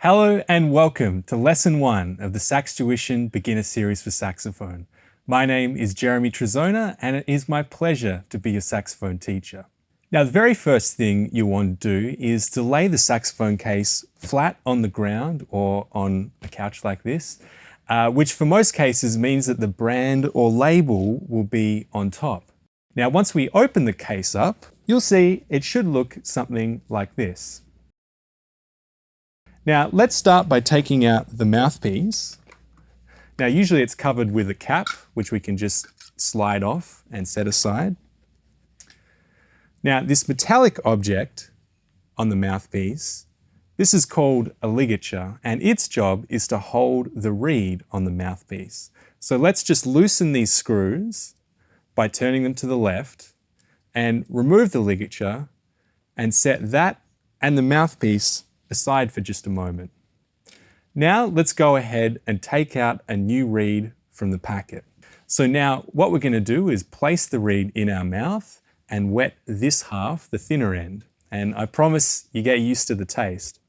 Hello and welcome to Lesson 1 of the SaxTuition Beginner Series for Saxophone. My name is Jeremy Trezona and it is my pleasure to be your saxophone teacher. Now the very first thing you want to do is to lay the saxophone case flat on the ground or on a couch like this, which for most cases means that the brand or label will be on top. Now once we open the case up, you'll see it should look something like this. Now let's start by taking out the mouthpiece. Now usually it's covered with a cap, which we can just slide off and set aside. Now this metallic object on the mouthpiece, this is called a ligature, and its job is to hold the reed on the mouthpiece. So let's just loosen these screws by turning them to the left and remove the ligature and set that and the mouthpiece aside for just a moment. Now let's go ahead and take out a new reed from the packet. So now what we're going to do is place the reed in our mouth and wet this half, the thinner end. And I promise you get used to the taste.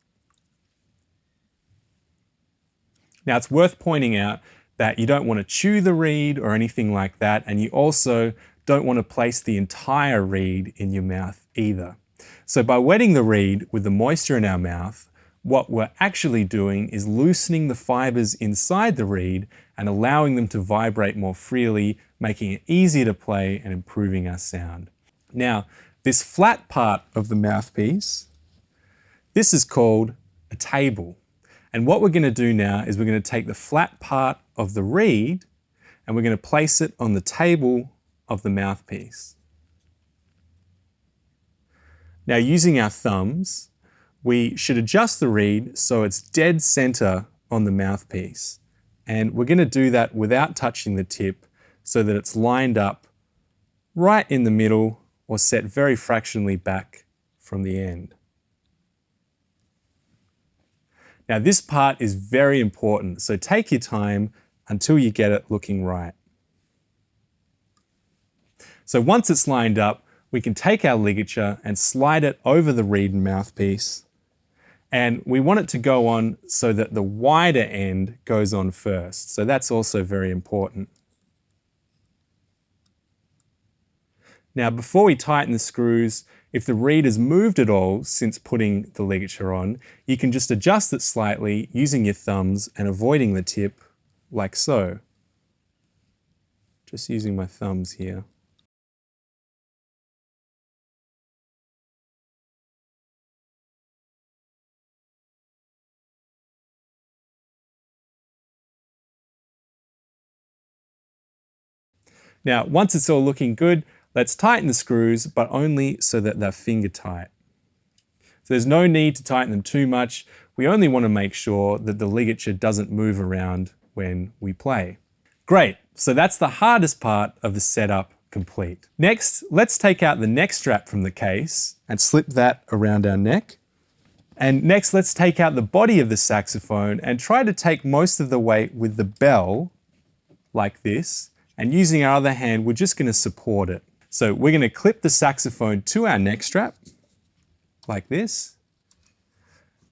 Now it's worth pointing out that you don't want to chew the reed or anything like that, and you also don't want to place the entire reed in your mouth either. So by wetting the reed with the moisture in our mouth, what we're actually doing is loosening the fibers inside the reed and allowing them to vibrate more freely, making it easier to play and improving our sound. Now, this flat part of the mouthpiece, this is called a table. And what we're going to do now is we're going to take the flat part of the reed and we're going to place it on the table of the mouthpiece. Now using our thumbs, we should adjust the reed so it's dead center on the mouthpiece. And we're going to do that without touching the tip so that it's lined up right in the middle or set very fractionally back from the end. Now this part is very important, so take your time until you get it looking right. So once it's lined up, we can take our ligature and slide it over the reed and mouthpiece. And we want it to go on so that the wider end goes on first. So that's also very important. Now before we tighten the screws, if the reed has moved at all since putting the ligature on, you can just adjust it slightly using your thumbs and avoiding the tip like so. Just using my thumbs here. Now, once it's all looking good, let's tighten the screws, but only so that they're finger tight. So there's no need to tighten them too much. We only want to make sure that the ligature doesn't move around when we play. Great, so that's the hardest part of the setup complete. Next, let's take out the neck strap from the case and slip that around our neck. And next, let's take out the body of the saxophone and try to take most of the weight with the bell, like this. And using our other hand, we're just going to support it. So we're going to clip the saxophone to our neck strap, like this.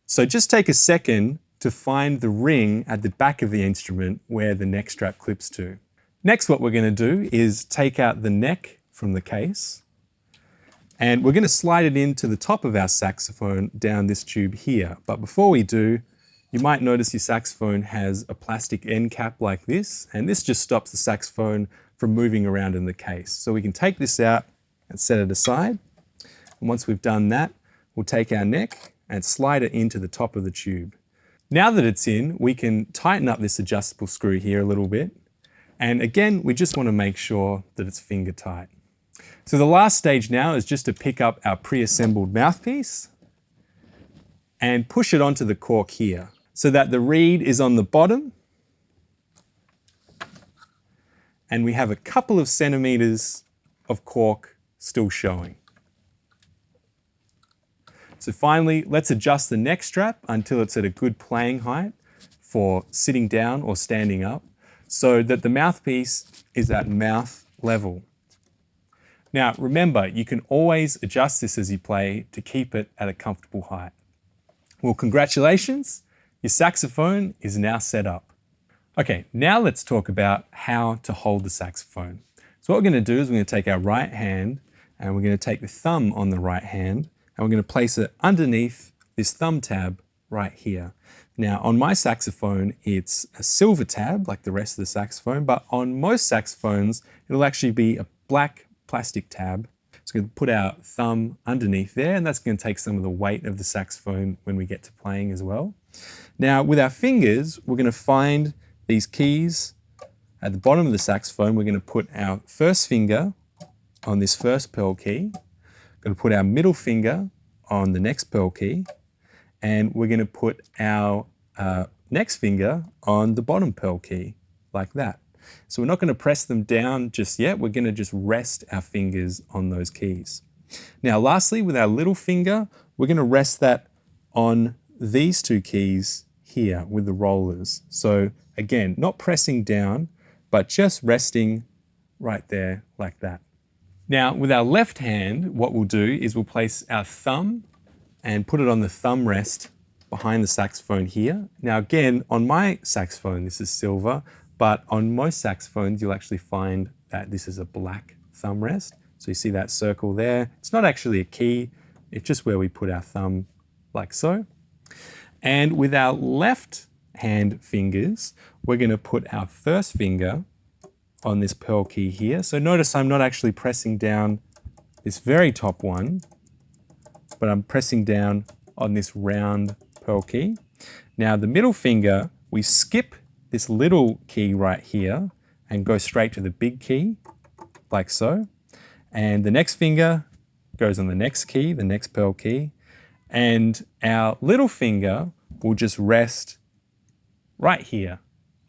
So just take a second to find the ring at the back of the instrument where the neck strap clips to. Next, what we're going to do is take out the neck from the case. And we're going to slide it into the top of our saxophone down this tube here. But before we do, you might notice your saxophone has a plastic end cap like this, and this just stops the saxophone from moving around in the case. So we can take this out and set it aside. And once we've done that, we'll take our neck and slide it into the top of the tube. Now that it's in, we can tighten up this adjustable screw here a little bit. And again, we just want to make sure that it's finger tight. So the last stage now is just to pick up our pre-assembled mouthpiece and push it onto the cork here, so that the reed is on the bottom and we have a couple of centimeters of cork still showing. So finally, let's adjust the neck strap until it's at a good playing height for sitting down or standing up so that the mouthpiece is at mouth level. Now remember, you can always adjust this as you play to keep it at a comfortable height. Well, congratulations. Your saxophone is now set up. Okay, now let's talk about how to hold the saxophone. So what we're going to do is we're going to take our right hand and we're going to take the thumb on the right hand and we're going to place it underneath this thumb tab right here. Now on my saxophone, it's a silver tab like the rest of the saxophone, but on most saxophones, it'll actually be a black plastic tab. So we're going to put our thumb underneath there, and that's going to take some of the weight of the saxophone when we get to playing as well. Now with our fingers, we're going to find these keys at the bottom of the saxophone. We're going to put our first finger on this first pearl key. We're going to put our middle finger on the next pearl key, and we're going to put our next finger on the bottom pearl key, like that. So we're not going to press them down just yet. We're going to just rest our fingers on those keys. Now lastly, with our little finger, we're going to rest that on these two keys here with the rollers. So again, not pressing down, but just resting right there like that. Now with our left hand, what we'll do is we'll place our thumb and put it on the thumb rest behind the saxophone here. Now again, on my saxophone, this is silver, but on most saxophones, you'll actually find that this is a black thumb rest. So you see that circle there. It's not actually a key, it's just where we put our thumb like so. And with our left hand fingers, we're going to put our first finger on this pearl key here. So notice I'm not actually pressing down this very top one, but I'm pressing down on this round pearl key. Now the middle finger, we skip this little key right here and go straight to the big key, like so. And the next finger goes on the next key, the next pearl key. And our little finger will just rest right here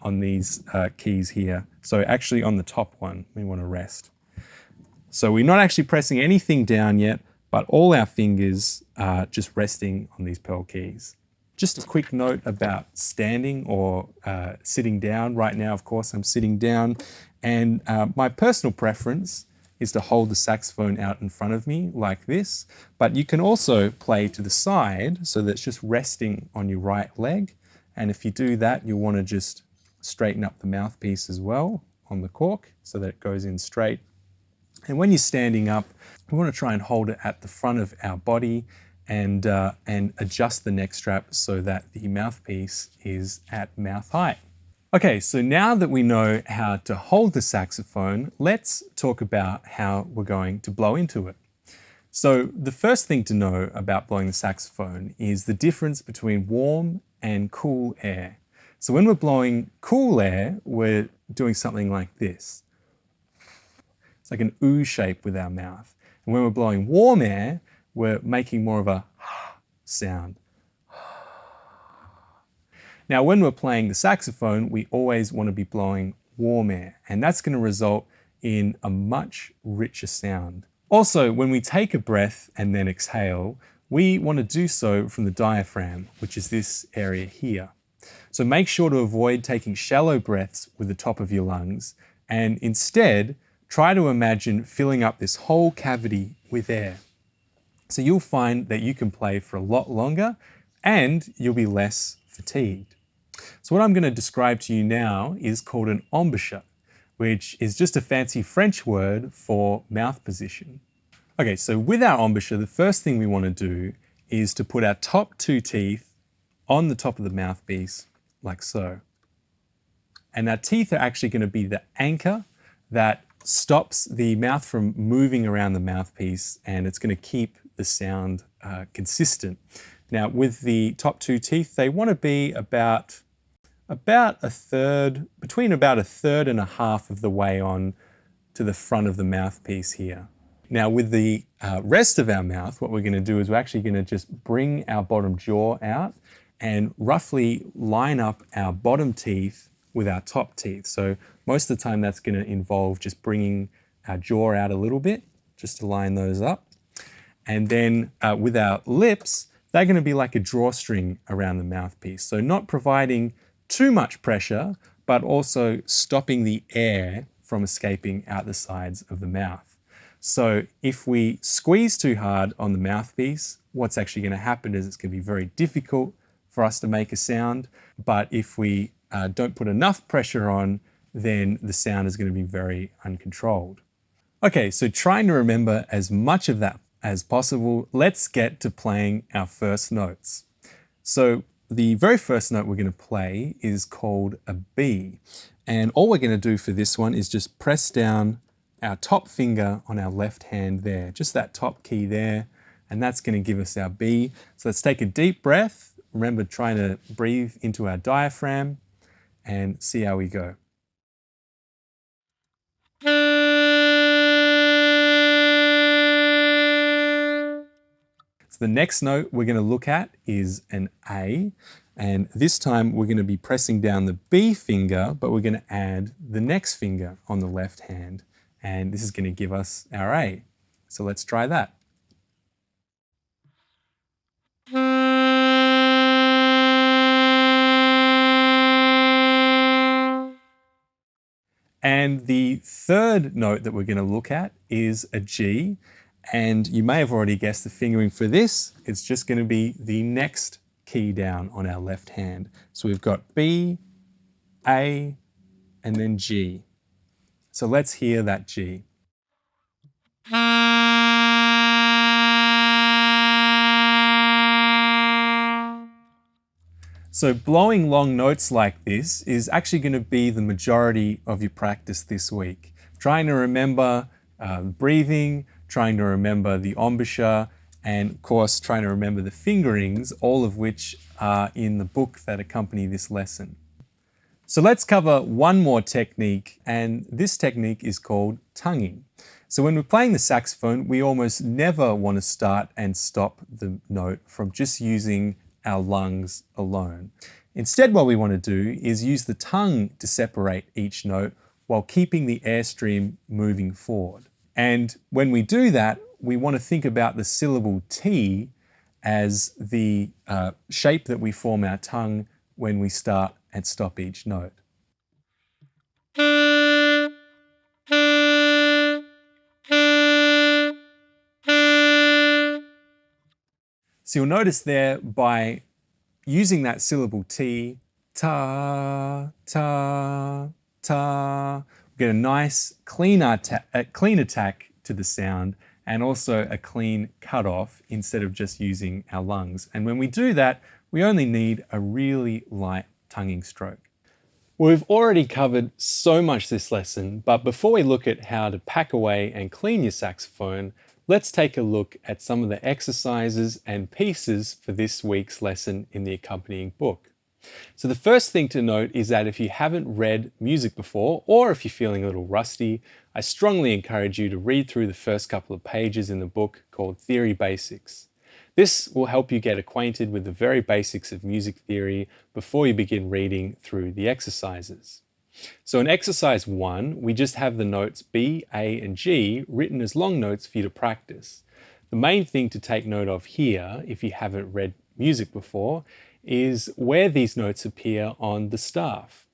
on these keys here. So actually on the top one, we want to rest. So we're not actually pressing anything down yet, but all our fingers are just resting on these pearl keys. Just a quick note about standing or sitting down. Right now, of course, I'm sitting down, and my personal preference is to hold the saxophone out in front of me like this, but you can also play to the side so that it's just resting on your right leg. And if you do that, you'll want to just straighten up the mouthpiece as well on the cork so that it goes in straight. And when you're standing up, we want to try and hold it at the front of our body and adjust the neck strap so that the mouthpiece is at mouth height. Okay, so now that we know how to hold the saxophone, let's talk about how we're going to blow into it. So the first thing to know about blowing the saxophone is the difference between warm and cool air. So when we're blowing cool air, we're doing something like this. It's like an ooh shape with our mouth. And when we're blowing warm air, we're making more of a sound. Now, when we're playing the saxophone, we always want to be blowing warm air, and that's going to result in a much richer sound. Also, when we take a breath and then exhale, we want to do so from the diaphragm, which is this area here. So make sure to avoid taking shallow breaths with the top of your lungs, and instead, try to imagine filling up this whole cavity with air. So you'll find that you can play for a lot longer and you'll be less fatigued. So what I'm going to describe to you now is called an embouchure, which is just a fancy French word for mouth position. Okay, so with our embouchure, the first thing we want to do is to put our top two teeth on the top of the mouthpiece, like so. And our teeth are actually going to be the anchor that stops the mouth from moving around the mouthpiece, and it's going to keep the sound consistent. Now with the top two teeth, they want to be about a third, between about a third and a half of the way on to the front of the mouthpiece here. Now with the rest of our mouth, what we're going to do is we're actually going to just bring our bottom jaw out and roughly line up our bottom teeth with our top teeth. So most of the time that's going to involve just bringing our jaw out a little bit, just to line those up. And then with our lips, they're going to be like a drawstring around the mouthpiece. So not providing too much pressure, but also stopping the air from escaping out the sides of the mouth. So if we squeeze too hard on the mouthpiece, what's actually going to happen is it's going to be very difficult for us to make a sound. But if we don't put enough pressure on, then the sound is going to be very uncontrolled. Okay, so trying to remember as much of that as possible, let's get to playing our first notes. So the very first note we're going to play is called a B. And all we're going to do for this one is just press down our top finger on our left hand there, just that top key there, and that's going to give us our B. So let's take a deep breath. Remember, trying to breathe into our diaphragm and see how we go. So the next note we're going to look at is an A, and this time we're going to be pressing down the B finger, but we're going to add the next finger on the left hand, and this is going to give us our A. So let's try that. And the third note that we're going to look at is a G. And you may have already guessed the fingering for this. It's just going to be the next key down on our left hand. So we've got B, A, and then G. So let's hear that G. So blowing long notes like this is actually going to be the majority of your practice this week. Trying to remember breathing, trying to remember the embouchure, and of course trying to remember the fingerings, all of which are in the book that accompany this lesson. So let's cover one more technique, and this technique is called tonguing. So when we're playing the saxophone, we almost never want to start and stop the note from just using our lungs alone. Instead, what we want to do is use the tongue to separate each note while keeping the airstream moving forward. And when we do that, we want to think about the syllable T as the shape that we form our tongue when we start and stop each note. So you'll notice there, by using that syllable T, ta, ta, ta, we get a nice clean attack to the sound, and also a clean cutoff instead of just using our lungs. And when we do that, we only need a really light tonguing stroke. Well, we've already covered so much this lesson, but before we look at how to pack away and clean your saxophone, let's take a look at some of the exercises and pieces for this week's lesson in the accompanying book. So the first thing to note is that if you haven't read music before, or if you're feeling a little rusty, I strongly encourage you to read through the first couple of pages in the book called Theory Basics. This will help you get acquainted with the very basics of music theory before you begin reading through the exercises. So in exercise 1, we just have the notes B, A, and G written as long notes for you to practice. The main thing to take note of here, if you haven't read music before, is where these notes appear on the staff.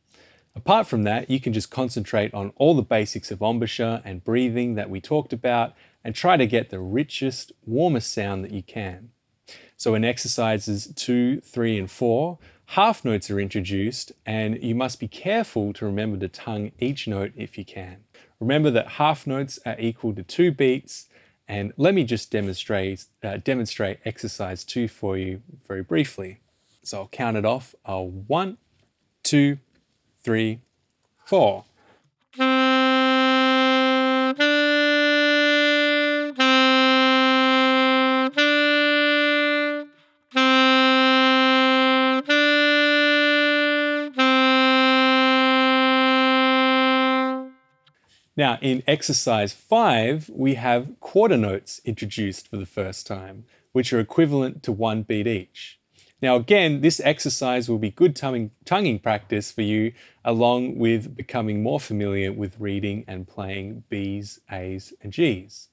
Apart from that, you can just concentrate on all the basics of embouchure and breathing that we talked about and try to get the richest, warmest sound that you can. So in exercises 2, 3, and 4, half notes are introduced, and you must be careful to remember to tongue each note if you can. Remember that half notes are equal to 2 beats, and let me just demonstrate exercise 2 for you very briefly. So I'll count it off. 1, 2, 3, 4. Now, in exercise 5, we have quarter notes introduced for the first time, which are equivalent to 1 beat each. Now, again, this exercise will be good tonguing practice for you, along with becoming more familiar with reading and playing Bs, As, and Gs.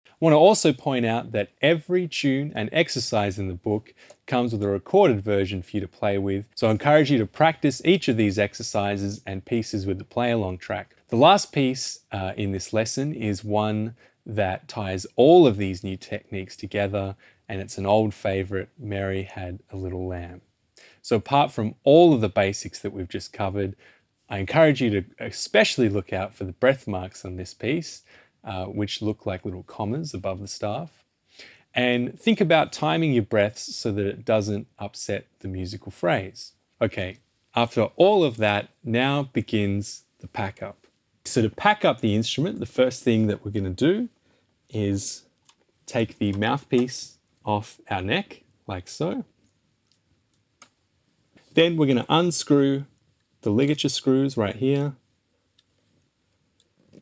I want to also point out that every tune and exercise in the book comes with a recorded version for you to play with, so I encourage you to practice each of these exercises and pieces with the play-along track. The last piece in this lesson is one that ties all of these new techniques together, and it's an old favorite, Mary Had a Little Lamb. So apart from all of the basics that we've just covered, I encourage you to especially look out for the breath marks on this piece, which look like little commas above the staff. And think about timing your breaths so that it doesn't upset the musical phrase. Okay, after all of that, now begins the pack up. So to pack up the instrument, the first thing that we're going to do is take the mouthpiece off our neck, like so. Then we're going to unscrew the ligature screws right here.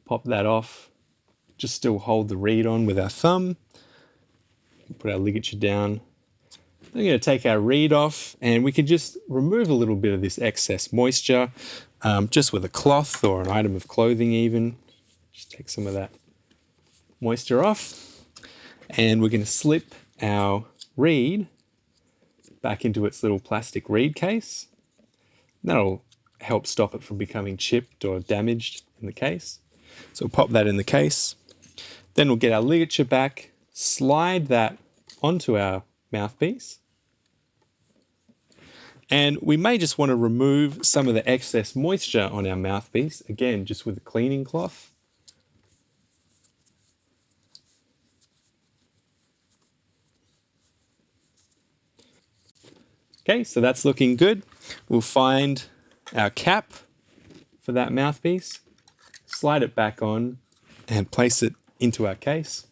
Pop that off. Just still hold the reed on with our thumb. Put our ligature down. Then we're going to take our reed off, and we can just remove a little bit of this excess moisture, just with a cloth or an item of clothing even. Just take some of that moisture off. And we're going to slip our reed back into its little plastic reed case. That'll help stop it from becoming chipped or damaged in the case. So we'll pop that in the case. Then we'll get our ligature back, slide that onto our mouthpiece. And we may just want to remove some of the excess moisture on our mouthpiece, again, just with a cleaning cloth. Okay, so that's looking good. We'll find our cap for that mouthpiece, slide it back on, and place it into our case.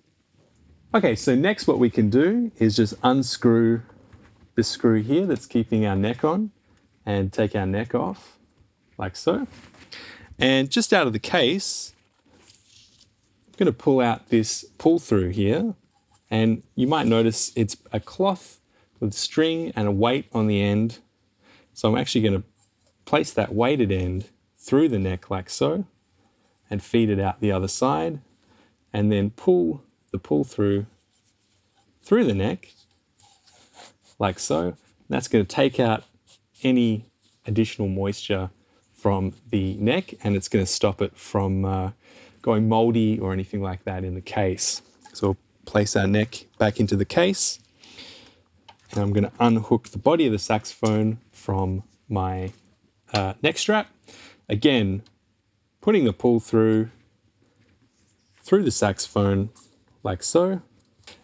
Okay, so next what we can do is just unscrew this screw here that's keeping our neck on and take our neck off, like so. And just out of the case, I'm going to pull out this pull through here, and you might notice it's a cloth with string and a weight on the end. So I'm actually going to place that weighted end through the neck like so and feed it out the other side, and then pull the pull through the neck like so. That's going to take out any additional moisture from the neck, and it's going to stop it from going moldy or anything like that in the case. So we'll place our neck back into the case, and I'm going to unhook the body of the saxophone from my neck strap. Again, putting the pull through the saxophone like so,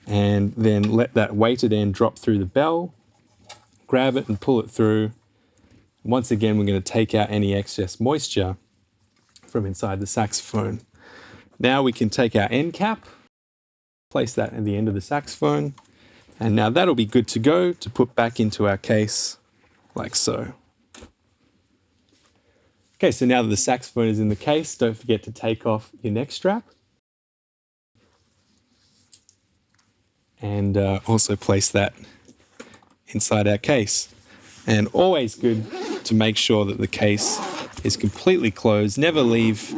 and then let that weighted end drop through the bell, grab it and pull it through. Once again, we're going to take out any excess moisture from inside the saxophone. Now we can take our end cap, place that at the end of the saxophone, and now that'll be good to go to put back into our case like so. Okay, so now that the saxophone is in the case, don't forget to take off your neck strap. And also place that inside our case. And always good to make sure that the case is completely closed. Never leave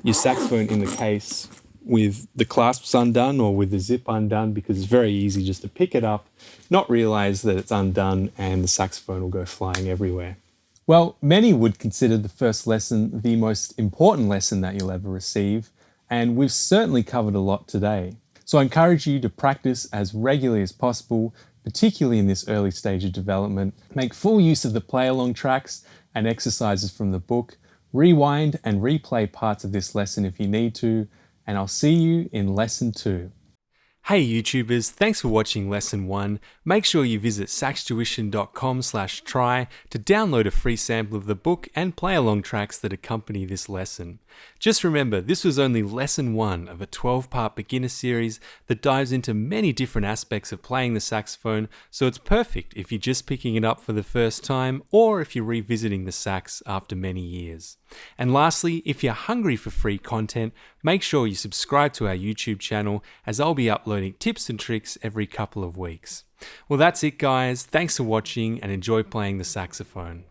your saxophone in the case with the clasps undone or with the zip undone, because it's very easy just to pick it up, not realize that it's undone, and the saxophone will go flying everywhere. Well, many would consider the first lesson the most important lesson that you'll ever receive, and we've certainly covered a lot today. So I encourage you to practice as regularly as possible, particularly in this early stage of development. Make full use of the play-along tracks and exercises from the book. Rewind and replay parts of this lesson if you need to, and I'll see you in lesson 2. Hey YouTubers, thanks for watching lesson 1. Make sure you visit saxtuition.com/try to download a free sample of the book and play along tracks that accompany this lesson. Just remember, this was only lesson 1 of a 12-part beginner series that dives into many different aspects of playing the saxophone, so it's perfect if you're just picking it up for the first time or if you're revisiting the sax after many years. And lastly, if you're hungry for free content, make sure you subscribe to our YouTube channel, as I'll be uploading tips and tricks every couple of weeks. Well, that's it guys. Thanks for watching and enjoy playing the saxophone.